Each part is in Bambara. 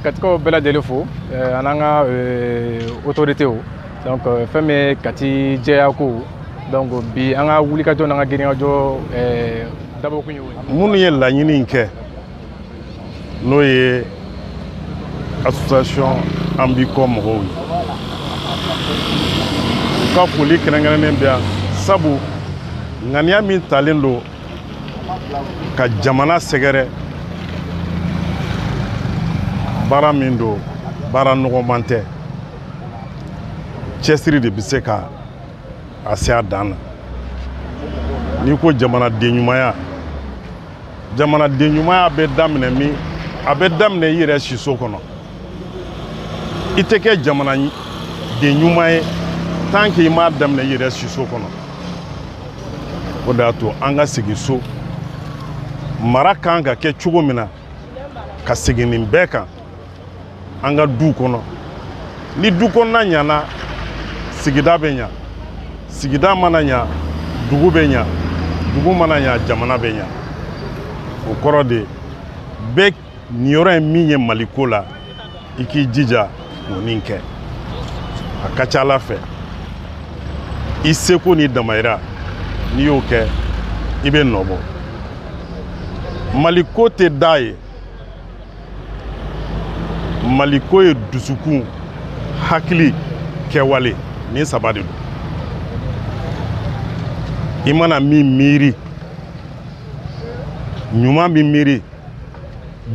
katikaw bɛɛ lajɛlen fo an'an ka autorités donc fɛn min ye Kati jɛya ko donc bi an ka wulikajɔ n'an ka girinkajɔ dabɔkun ye minnu ye laɲini in kɛ n'o ye association Ambiko mɔgɔw ye u ka foli kɛrɛnkɛrɛnnen bɛ yan sabu ŋaniya min talen don ka jamana sɛgɛrɛ baara min don baara nɔgɔman tɛ cɛsiri de bɛ se ka a se a dan na n'i ko jamanaden ɲumanya bɛ daminɛ min a bɛ daminɛ i yɛrɛ siso kɔnɔ i tɛ kɛ jamanaden ɲuman ye tant que i m'a daminɛ i yɛrɛ siso kɔnɔ o de y'a to an ka segin so mara kan ka kɛ cogo min na ka segin nin bɛɛ kan an ka du kɔnɔ ni du kɔnɔna ɲana sigida bɛ ɲa sigida mana ɲa dugu bɛ ɲa dugu mana ɲa jamana bɛ ɲa o kɔrɔ de bɛɛ nin yɔrɔ in min ye Mali ko la i k'i jija o nin kɛ a ka ca Ala fɛ i seko ni damayira n'i y'o kɛ i bɛ nɔbɔ Mali ko tɛ da ye Mali ko ye dusukun hakili kɛwale ni saba de don i mana min miiri ɲuman min miiri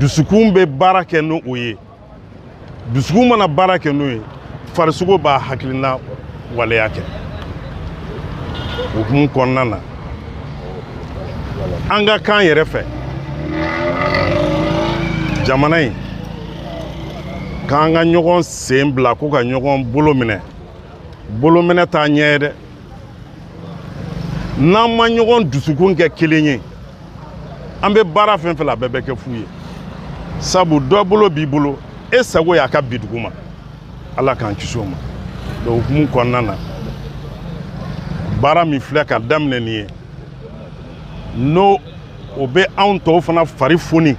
dusukun bɛ baara kɛ n'o ye dusukun mana baara kɛ n'o ye farisogo b'a hakilina waleya kɛ o hukumu kɔnɔna na an ka kan yɛrɛ fɛ jamana in k'an ka ɲɔgɔn sen bila ko ka ɲɔgɔn bolo minɛ t'a ɲɛ ye dɛ n'an ma ɲɔgɔn dusukun kɛ kelen ye an bɛ baara fɛn fɛn la a bɛɛ bɛ kɛ fu ye sabu dɔ bolo b'i bolo e sago y'a ka bi dugu ma Ala k'an kisi o ma donc hukumu kɔnɔna na baara min filɛ ka daminɛ nin ye n'o o bɛ anw tɔw fana fari foni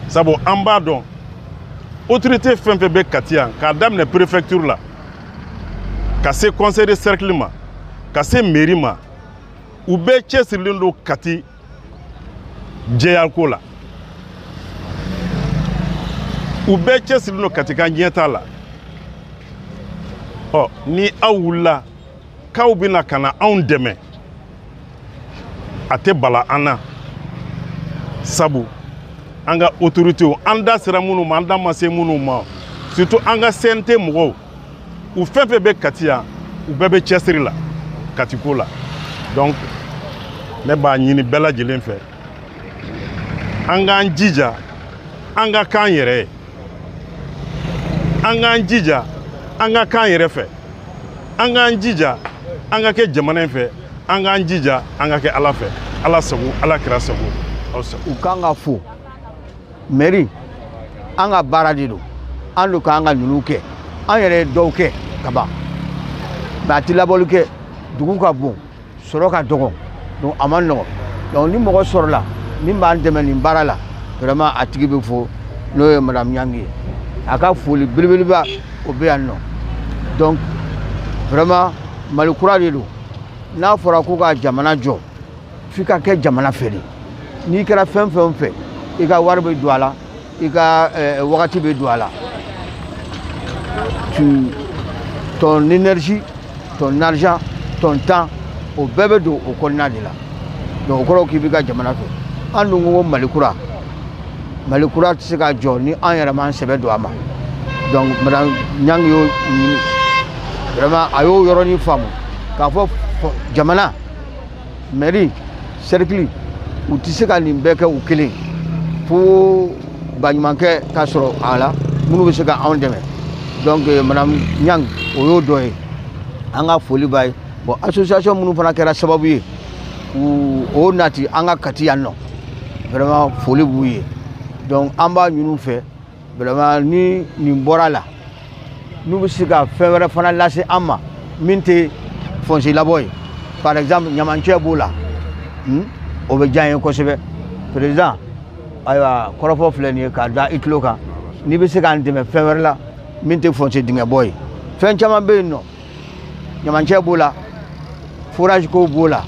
sabu an b'a dɔn autorité fɛn fɛn bɛ Kati yan k'a daminɛ préfecture la ka se conseil de cercle ma ka se mairie ma u bɛɛ cɛsirilen don Kati jɛyako la u bɛɛ cɛsirilen don Kati kan ɲɛtaa la ni aw wulila k'aw bɛna ka na anw dɛmɛ a tɛ bala an na sabu an ka autorités an da sera minnu ma an da ma se minnu ma surtout an ka CNT mɔgɔw u fɛn fɛn bɛ Kati yan u bɛɛ bɛ cɛsiri la Kati ko la donc ne b'a ɲini bɛɛ lajɛlen fɛ an k'an jija an ka kan yɛrɛ ye an k'an jija an ka kan yɛrɛ fɛ an k'an jija an ka kɛ jamana in fɛ an k'an jija an ka kɛ Ala fɛ Ala sago Ala kira sago aw sago u kan ka fo mairie an ka baara de don an do k'an ka ninnu kɛ an yɛrɛ ye dɔw kɛ ka ban mais a tɛ labɔli kɛ dugu ka bon sɔrɔ ka dɔgɔ donc a ma nɔgɔ donc ni mɔgɔ sɔrɔla min b'an dɛmɛ nin baara la vraiment a tigi bɛ fo n'o ye madame Nyangi ye a ka foli belebeleba o bɛ yan nɔ donc vraiment Mali kura de don n'a fɔra ko ka jamana jɔ f'i ka kɛ jamana fɛ de n'i kɛra fɛn fɛn fɛ i ka wari bɛ don a la i ka wagati bɛ don a la ton énergie ton argent ton temps o bɛɛ bɛ don o kɔnɔna de la donc o kɔrɔ k'i b'i ka jamana fɛ an dun ko Mali kura tɛ se ka jɔ ni an yɛrɛ m'an sɛbɛ don a ma donc madame Nyangi y'o ɲini vraiment a y'o yɔrɔnin faamu k'a fɔ jamana mairie cercle u tɛ se ka nin bɛɛ kɛ u kelen fo baɲumankɛ ka sɔrɔ a la minnu bɛ se ka anw dɛmɛ donc madame Nyangi o y'o dɔ ye an ka foli b'a ye bon association minnu fana kɛra sababu ye o nati an ka Kati yan nɔ vraiment foli b'u ye donc an b'a ɲini fɛ vraiment ni nin bɔra la n'u bɛ se ka fɛn wɛrɛ fana lase an ma min tɛ foncé labɔ ye par exemple ɲamancɛ b'o la o bɛ diya n ye kosɛbɛ président ayiwa kɔrɔfɔ filɛ nin ye k'a da i tulo kan n'i bɛ se k'an dɛmɛ fɛn wɛrɛ la min tɛ fossé dingɛ bɔ ye fɛn caman bɛ yen nɔ ɲamancɛ b'o la forage ko b'o la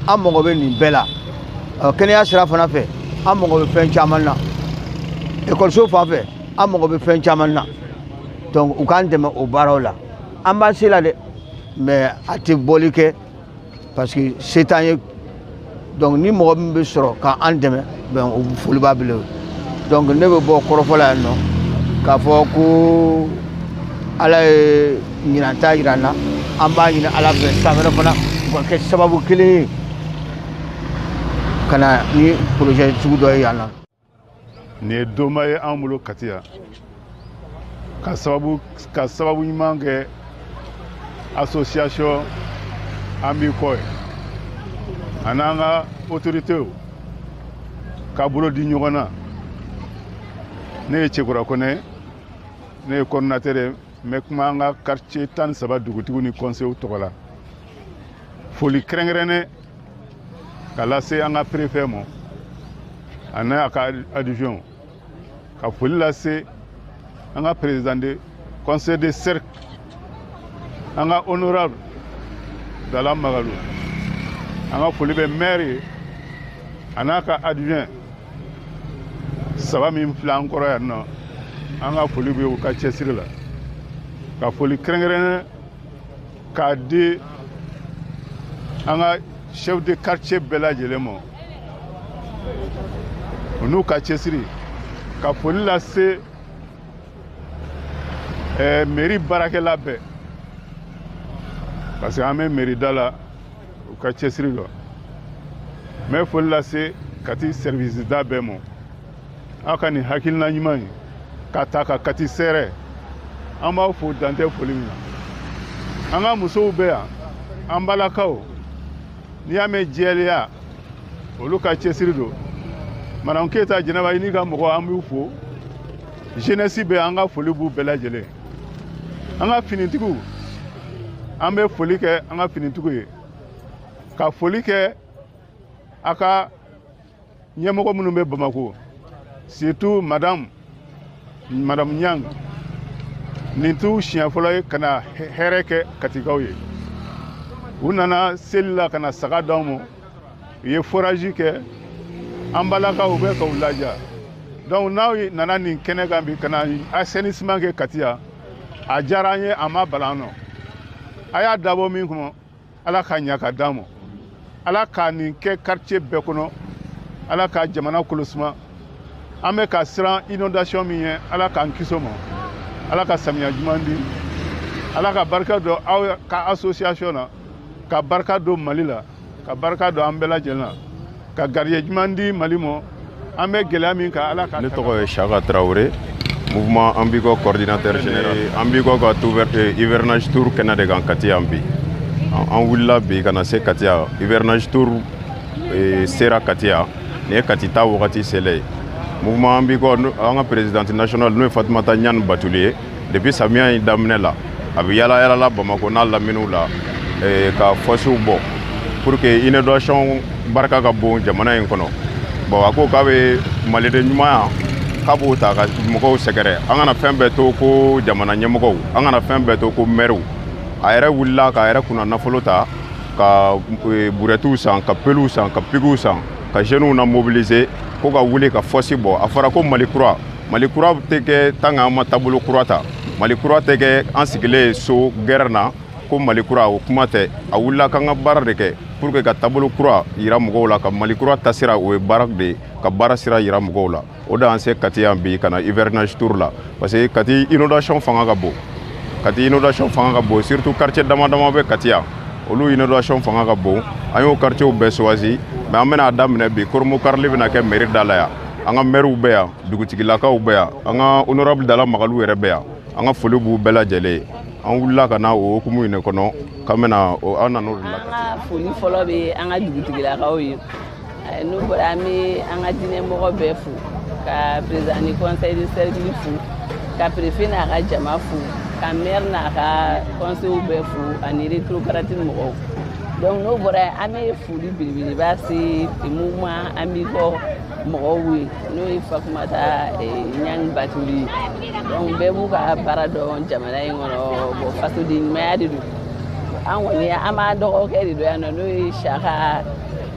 an mago bɛ nin bɛɛ la kɛnɛya sira fana fɛ an mago bɛ fɛn caman na ekɔliso fan fɛ an mago bɛ fɛn caman na donc u k'an dɛmɛ o baaraw la an b'a se la dɛ mais a tɛ bɔli kɛ parce que se t'an ye donc ni mɔgɔ min bɛ sɔrɔ k'an dɛmɛ o foli b'a bolo donc ne bɛ bɔ kɔrɔfɔ la yan nɔ k'a fɔ ko ala ye ɲinata jira n na an b'a ɲini ala fɛ san wɛrɛ fana u ka kɛ sababu kelen ye ka na ni projet sugu dɔ ye yan nɔ. nin ye donba ye an bolo Kati yan ka sababu ɲuman kɛ association an b'i kɔ ye a n'an ka autorités k'a bolo di ɲɔgɔn na. ne ye Cɛkura Kɔnɛ ne ye coordinateur ye n bɛ kuma an ka quartier 13 dugutigiw ni conseillers tɔgɔ la foli kɛrɛnkɛrɛnnen ka lase an ka préfet ma a n'a ka adjoint ka foli lase an ka président de conseil de cercle an ka honorable Dala Magalu an ka foli bɛ maire ye a n'a ka adjoint saba min filɛ an kɔrɔ yan nɔ an ka foli bɛ u ka cɛsiri la ka foli kɛrɛnkɛrɛnnen k'a di an ka chef de quartier bɛɛ lajɛlen ma u n'u ka cɛsiri ka foli lase mairie baarakɛla bɛɛ parce que an bɛ mairie da la u ka cɛsiri la n bɛ foli lase Kati service da bɛɛ ma aw ka nin hakilina ɲuman ye ka ta ka Kati sɛrɛ an b'aw fo dantɛ foli min na an ka musow bɛ yan an balakaw n'i y'a mɛn jɛlenya olu ka cɛsiri don Madame Keyita Jɛnɛba i n'i ka mɔgɔ an b'u fo jeunesse bɛ an ka foli b'u bɛɛ lajɛlen an ka finitigiw an bɛ foli kɛ an ka finitigiw ye ka foli kɛ a ka ɲɛmɔgɔ minnu bɛ Bamako surtout Madame Nyang nin t'u siɲɛ fɔlɔ ye ka na hɛrɛ kɛ Katikaw ye u nana seli la ka na saga d'anw ma u ye forage kɛ an balakaw bɛ k'u laja donc n'aw nana nin kɛnɛ kan bi ka na assainissement kɛ Kati yan a diyara an ye a ma bala an nɔ a y'a dabɔ min kɔnɔ ala ka ɲa ka d'an ma ala ka nin kɛ quartier bɛɛ kɔnɔ ala ka jamana kɔlɔsima an bɛ ka siran inondation min ye ala k'an kisi o ma ala ka samiya ɲuman di ala ka barika don aw ka association na ka barika don Mali la ka barika don an bɛɛ lajɛlen na ka garijɛ ɲuman di Mali ma an bɛ gɛlɛya min kan ala ka. Ne tɔgɔ ye Saka Traoré mouvement Ambiko coordinateur général Ambiko ka hivernage tour kɛnɛ de kan Kati yan bi an wulila bi ka na se Kati yan hivernage tour sera Kati yan nin ye Kati ta wagati selen ye mouvement Ambiko an ka présidente nationale n'o ye Fatumata Ɲani Batuli ye depuis samiya in daminɛ la a bɛ yala yala Bamako n'a laminiw la ka fɔsiw bɔ pour que inondation barika ka bon jamana in kɔnɔ bon a ko k'a bɛ maliden ɲuman k'a b'o ta ka mɔgɔw sɛgɛrɛ an kana fɛn bɛɛ to ko jamana ɲɛmɔgɔw an kana fɛn bɛɛ to ko maires a yɛrɛ wulila k'a yɛrɛ kunna nafolo ta ka burɛtiw san ka peliw san ka pigiw san ka jeunes na mobiliser ko ka wuli ka fɔsi bɔ a fɔra ko Mali kura tɛ kɛ tant que an ma taabolo kura ta Mali kura tɛ kɛ an sigilen so guerre na ko Mali kura o kuma tɛ a wulila k'an ka baara de kɛ pour que ka taabolo kura yira mɔgɔw la ka Mali kura tasira o ye baara de ka baara sira yira mɔgɔw la o de y'an se Kati yan bi ka na hivernage tour la parce que Kati inondation fanga ka bon surtout quartier dama dama bɛ Kati yan olu inondation fanga ka bon an y'o quartiers bɛɛ choisi mais an bɛna daminɛ bi Koromo Karili bɛna kɛ mairie da la yan an ka maires bɛ yan dugutigilakaw bɛ yan an ka honorable Dala Magalu yɛrɛ bɛ yan an ka foli b'u bɛɛ lajɛlen an wulila ka na o hukumu in de kɔnɔ k'an bɛna an nan'o de la. An ka foli fɔlɔ bɛ an ka dugutigilakaw ye n'o bɔra an bɛ an ka diinɛmɔgɔ bɛɛ fo ka président du conseil de cercle fo ka préfet n'a ka jama fo ka maire n'a ka conseillers bɛɛ fo ani rétrograde mɔgɔw donc n'o bɔra an bɛ foli belebeleba se mouvement Ambiko mɔgɔw ye n'o ye Fatumata Ɲangi Batuli donc bɛɛ b'u ka baara dɔn jamana in kɔnɔ bon fasoden ɲumanya de don an kɔni an b'a dɔgɔkɛ de don yan nɔ n'o ye Saka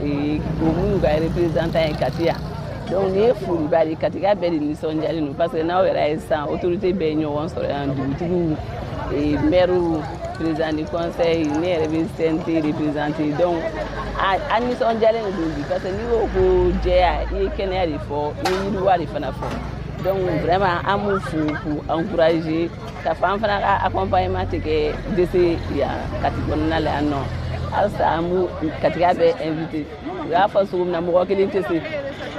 minnu ka représentant ye Kati yan donc nin ye foliba de Katika bɛɛ de nisɔndiyalen don parce que n'aw yɛrɛ ye sisan autorité bɛɛ ye ɲɔgɔn sɔrɔ yan dugutigiw maires président du conseil ne yɛrɛ bɛ CNT représenté donc a nisɔndiyalen de don bi parce que n'i ko ko jɛya i ye kɛnɛya de fɔ i ye yiriwa de fana fɔ donc vraiment an b'u fo k'u encourager k'a fɔ an fana ka accompagnement tɛ kɛ dese yan Kati kɔnɔna la yan nɔ halisa an b'u Katika bɛ invité u y'a fɔ cogo min na mɔgɔ kelen tɛ se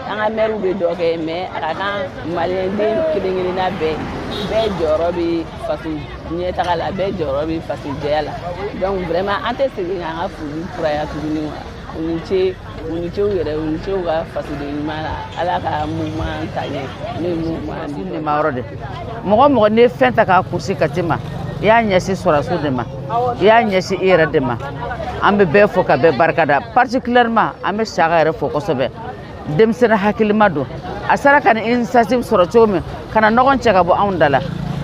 an ka maires bɛ dɔ kɛ mais a ka kan maliyɛnden kelen-kelenna bɛɛ jɔyɔrɔ bɛ faso ɲɛtaga la bɛɛ jɔyɔrɔ bɛ faso jɛya la donc vraiment an tɛ segin k'an ka foli kuraya tuguni wa u ni ce yɛrɛ u ni ce u ka fasoden ɲuman na ala ka mouvement ta ɲɛ n'o ye mouvement di ma yɔrɔ de mɔgɔ n'i ye fɛn ta k'a kunsi Kati ma i y'a ɲɛsin sɔrɔdaso de ma i y'a ɲɛsin i yɛrɛ de ma an bɛ bɛɛ fo ka bɛɛ barikada particulièrement an bɛ Saka yɛrɛ fo kosɛbɛ denmisɛnnin hakilima don a sera ka nin initiative sɔrɔ cogo min ka na ɲɔgɔn cɛ ka bɔ anw da la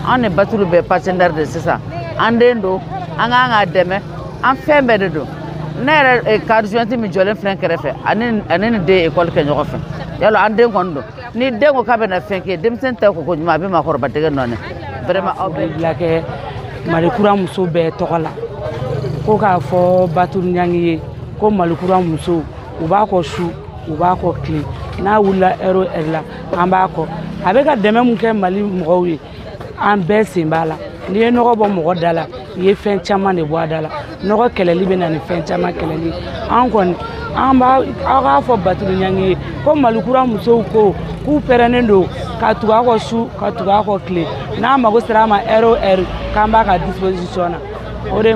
anw ni Batulu bɛɛ partenaire de sisan an den don an k'an k'a dɛmɛ an fɛn bɛɛ de don ne yɛrɛ ka adjointe min jɔlen filɛ kɛrɛfɛ ani ni den école kɛ ɲɔgɔn fɛ yalɔ an den kɔni don ni den ko k'a bɛ na fɛn kɛ denmisɛnnin tɛ ko ɲuman a bɛ maakɔrɔba dɛgɛ nɔɔni vraiment aw bɛ bila kɛ Malikura muso bɛɛ tɔgɔ la ko k'a fɔ Batulu Ɲangi ye ko Malikura muso u b'a kɔ su u b'a kɔ tile n'a wulila heure o heure la an b'a kɔ a bɛ ka dɛmɛ mun kɛ Mali mɔgɔw ye an bɛɛ sen b'a la n'i ye nɔgɔ bɔ mɔgɔ da la i ye fɛn caman de bɔ a da la nɔgɔ kɛlɛli bɛ na ni fɛn caman kɛlɛli an kɔni aw k'a fɔ Batulu Ɲangi ye ko Malikura musow ko k'u pɛrɛnnen don ka tugu a kɔ su ka tugu a kɔ tile n'a mago sera a ma heure o heure k'an b'a ka disposition na o de